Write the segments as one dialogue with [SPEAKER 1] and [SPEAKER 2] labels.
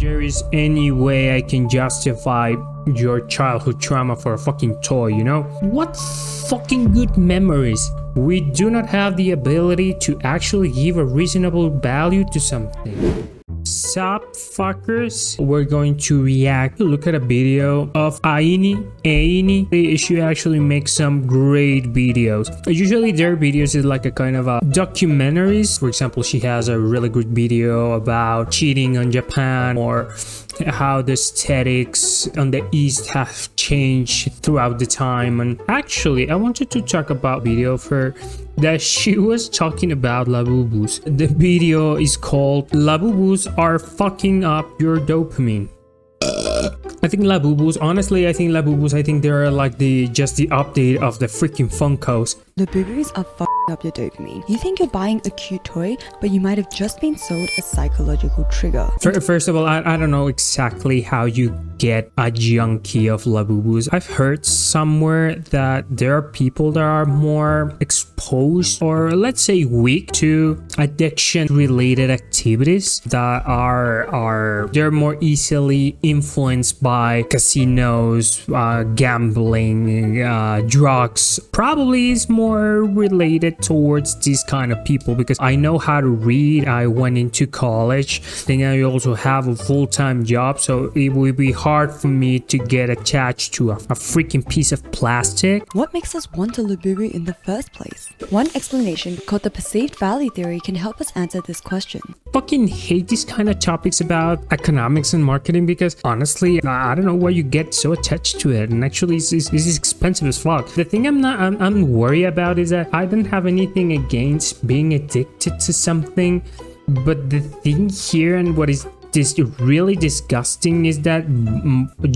[SPEAKER 1] there is any way I can justify your childhood trauma for a fucking toy, you know? What fucking good memories? We do not have the ability to actually give a reasonable value to something. Sup fuckers, we're going to look at a video of Aini. She actually makes some great videos. Usually their videos is like a kind of a documentaries. For example, she has a really good video about cheating on Japan, or how the aesthetics on the East have changed throughout the time. And actually I wanted to talk about video of her that she was talking about Labubus. The video is called Labubus Are Fucking Up Your Dopamine. I think Labubus, honestly, I think they're like just the update of the freaking Funkos.
[SPEAKER 2] Labubus are fucking up your dopamine. You think you're buying a cute toy, but you might have just been sold a psychological trigger.
[SPEAKER 1] First of all, I don't know exactly how you get a junkie of Labubus. I've heard somewhere that there are people that are more exposed, or let's say weak, to addiction related activities, that they're more easily influenced by casinos, gambling, drugs. Probably is more related towards these kind of people, because I know how to read. I went into college, then I also have a full-time job, so it would be hard for me to get attached to a freaking piece of plastic.
[SPEAKER 2] What makes us want a Labubu in the first place? One explanation, called the perceived value theory, can help us answer this question.
[SPEAKER 1] Fucking hate these kind of topics about economics and marketing, because honestly, I don't know why you get so attached to it. And actually, this is expensive as fuck. The thing I'm worried about is that I don't have anything against being addicted to something, but the thing here, and what is really disgusting, is that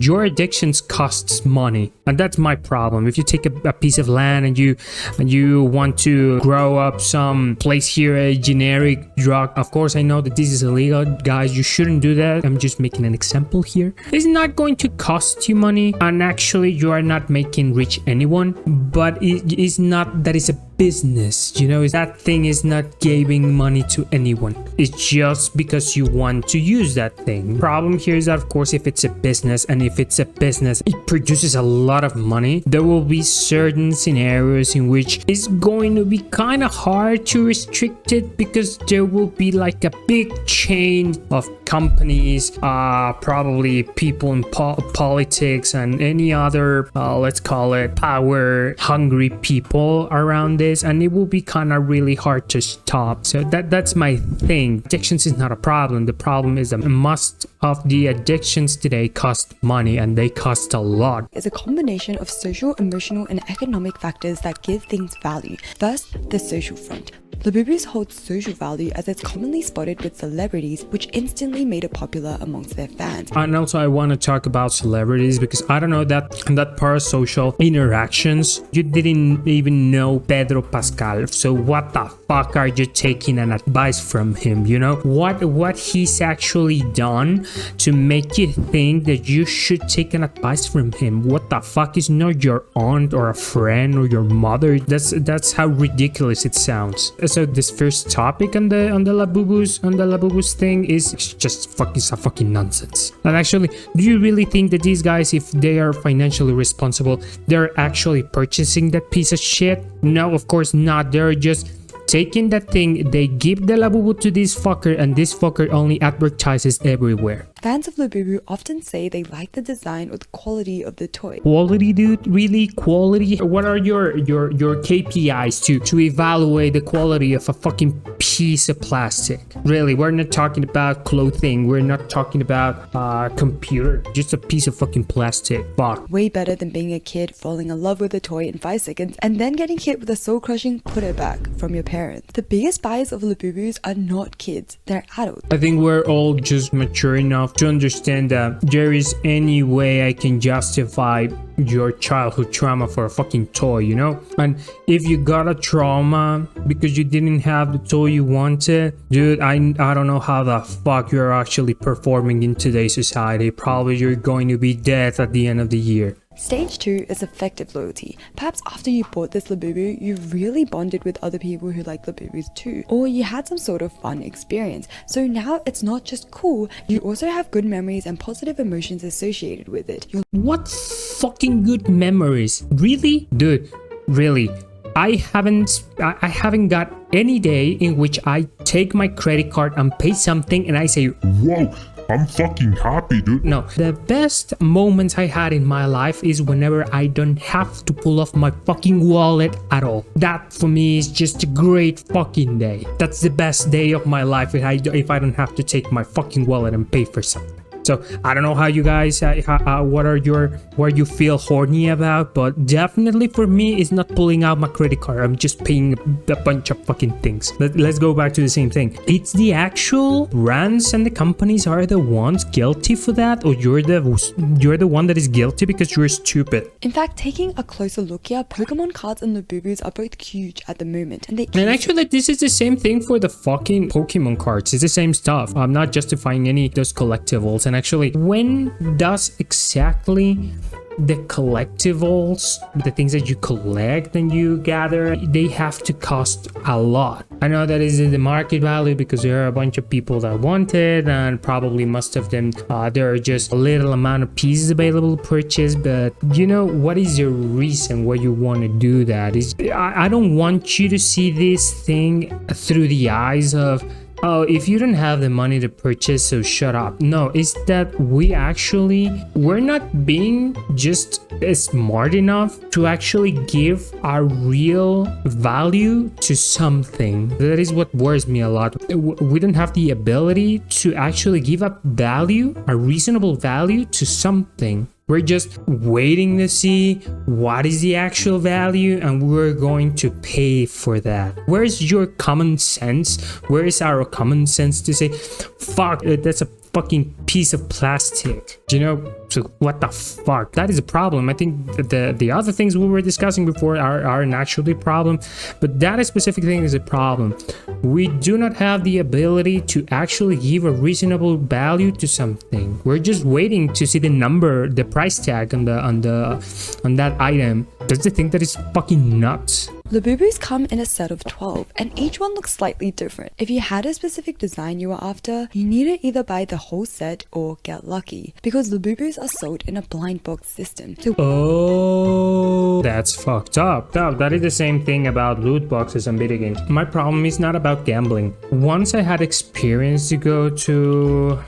[SPEAKER 1] your addictions costs money, and that's my problem. If you take a piece of land and you want to grow up some place here a generic drug, of course I know that this is illegal, guys, you shouldn't do that. I'm just making an example here. It's not going to cost you money, and actually you are not making rich anyone, but it is not that it's a business, you know. That thing is not giving money to anyone. It's just because you want to use that thing. Problem here is that, of course, if it's a business, and if it's a business, it produces a lot of money, there will be certain scenarios in which it's going to be kind of hard to restrict it, because there will be like a big chain of companies, probably people in politics and any other, let's call it power hungry people around this, and it will be kind of really hard to stop. So that's my thing. Addictions is not a problem. The problem is that most of the addictions today cost money, and they cost a lot.
[SPEAKER 2] It's a combination of social, emotional, and economic factors that give things value. First, the social front. Labubus holds social value as it's commonly spotted with celebrities, which instantly made it popular amongst their fans.
[SPEAKER 1] And also I want to talk about celebrities, because I don't know that parasocial interactions, you didn't even know Pedro Pascal, so what the fuck are you taking an advice from him, you know? What he's actually done to make you think that you should take an advice from him? What the fuck? Is not your aunt or a friend or your mother. That's how ridiculous it sounds. So this first topic on the Labubus thing is just fucking nonsense. And actually, do you really think that these guys, if they are financially responsible, they're actually purchasing that piece of shit? No, of course not. They're just taking that thing, they give the Labubu to this fucker, and this fucker only advertises everywhere.
[SPEAKER 2] Fans of Labubu often say they like the design or the quality of the toy.
[SPEAKER 1] Quality, dude? Really? Quality? What are your KPIs to evaluate the quality of a fucking piece of plastic? Really, we're not talking about clothing. We're not talking about computer. Just a piece of fucking plastic. Fuck.
[SPEAKER 2] Way better than being a kid falling in love with a toy in 5 seconds and then getting hit with a soul-crushing put it back from your parents. The biggest buyers of Labubus are not kids, they're adults.
[SPEAKER 1] I think we're all just mature enough to understand that there is any way I can justify your childhood trauma for a fucking toy, you know? And if you got a trauma because you didn't have the toy you wanted, dude, I don't know how the fuck you're actually performing in today's society. Probably you're going to be dead at the end of the year.
[SPEAKER 2] Stage 2 is effective loyalty. Perhaps after you bought this Labubu, you really bonded with other people who like Labubus too, or you had some sort of fun experience. So now it's not just cool, you also have good memories and positive emotions associated with it.
[SPEAKER 1] What fucking good memories? Really? Dude, really? I haven't got any day in which I take my credit card and pay something and I say,
[SPEAKER 3] whoa, I'm fucking happy, dude.
[SPEAKER 1] no. The best moments I had in my life is whenever I don't have to pull off my fucking wallet at all. That for me is just a great fucking day. That's the best day of my life if I don't have to take my fucking wallet and pay for something. So I don't know how you guys, what you feel horny about, but definitely for me, it's not pulling out my credit card. I'm just paying a bunch of fucking things. Let's go back to the same thing. It's the actual brands and the companies are the ones guilty for that, or you're the one that is guilty because you're stupid.
[SPEAKER 2] In fact, taking a closer look here, Pokemon cards and Labubus are both huge at the moment, and
[SPEAKER 1] actually, this is the same thing for the fucking Pokemon cards. It's the same stuff. I'm not justifying any of those collectibles. And actually, when does exactly the collectibles, the things that you collect and you gather, they have to cost a lot? I know that is the market value because there are a bunch of people that want it, and probably most of them there are just a little amount of pieces available to purchase. But you know, what is your reason why you want to do that? I don't want you to see this thing through the eyes of, oh, if you don't have the money to purchase, so shut up. No, it's that we're not being just smart enough to actually give our real value to something. That is what worries me a lot. We don't have the ability to actually give up value, a reasonable value to something. We're just waiting to see what is the actual value, and we're going to pay for that. Where's your common sense? Where is our common sense to say, fuck, that's a fucking piece of plastic? You know, so what the fuck? That is a problem. I think the other things we were discussing before are naturally a problem, but that specific thing is a problem. We do not have the ability to actually give a reasonable value to something. We're just waiting to see the number, the price tag on that item. That's the thing that is fucking nuts.
[SPEAKER 2] Labubus come in a set of 12, and each one looks slightly different. If you had a specific design you were after, you need to either buy the whole set or get lucky, because Labubus are sold in a blind box system.
[SPEAKER 1] Oh, that's fucked up. That is the same thing about loot boxes and video games. My problem is not about gambling. Once I had experience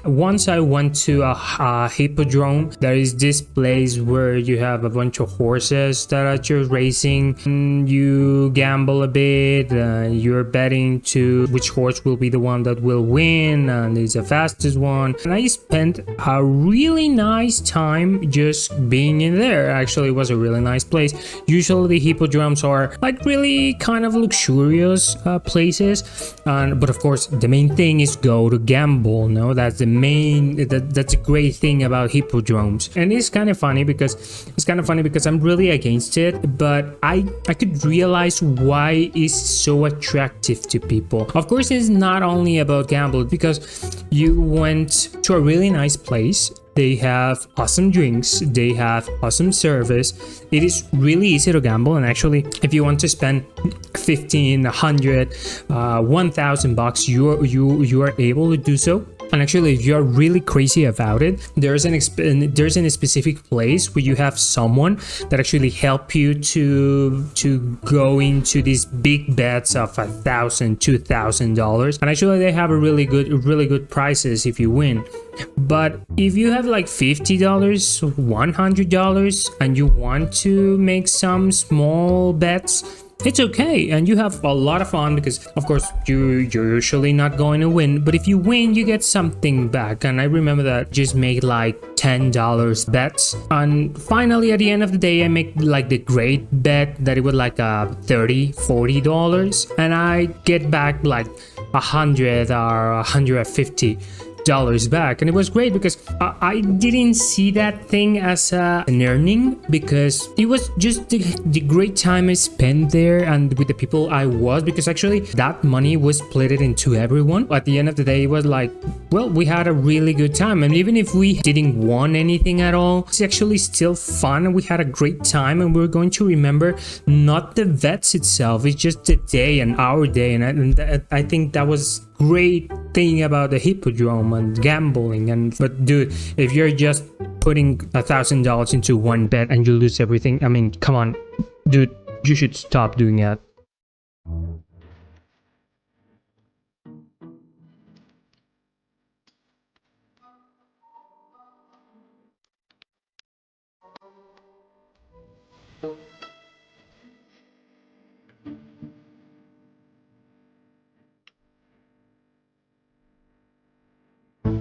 [SPEAKER 1] once I went to a hippodrome. There is this place where you have a bunch of horses that are just racing, and you gamble a bit, you're betting to which horse will be the one that will win and is the fastest one. And I spent a really nice time just being in there. Actually, it was a really nice place. Usually the hippodromes are like really kind of luxurious places, but of course the main thing is go to gamble. No, that's the main, that's a great thing about hippodromes. And it's kind of funny because I'm really against it, but I could realize why it's so attractive to people. Of course, it's not only about gambling, because you went to a really nice place. They have awesome drinks, they have awesome service. It is really easy to gamble, and actually if you want to spend 15, 100, 1,000 bucks, you are able to do so. And actually, if you're really crazy about it, there's a specific place where you have someone that actually help you to go into these big bets of $1,000, $2,000, and actually they have a really good prices if you win. But if you have like $50, $100, and you want to make some small bets, it's okay, and you have a lot of fun because of course you're usually not going to win, but if you win you get something back. And I remember that just made like $10 bets, and finally at the end of the day I make like the great bet that it was like $30-$40, and I get back like 100 or 150. dollars back, and it was great because I didn't see that thing as an earning, because it was just the great time I spent there and with the people I was, because actually that money was split into everyone. At the end of the day, it was like, well, we had a really good time, and even if we didn't won anything at all, it's actually still fun, and we had a great time, and we're going to remember not the bets itself, it's just the day and our day. And I think that was great thing about the hippodrome and gambling. And but dude, if you're just putting $1,000 into one bet and you lose everything, I mean, come on, dude, you should stop doing that.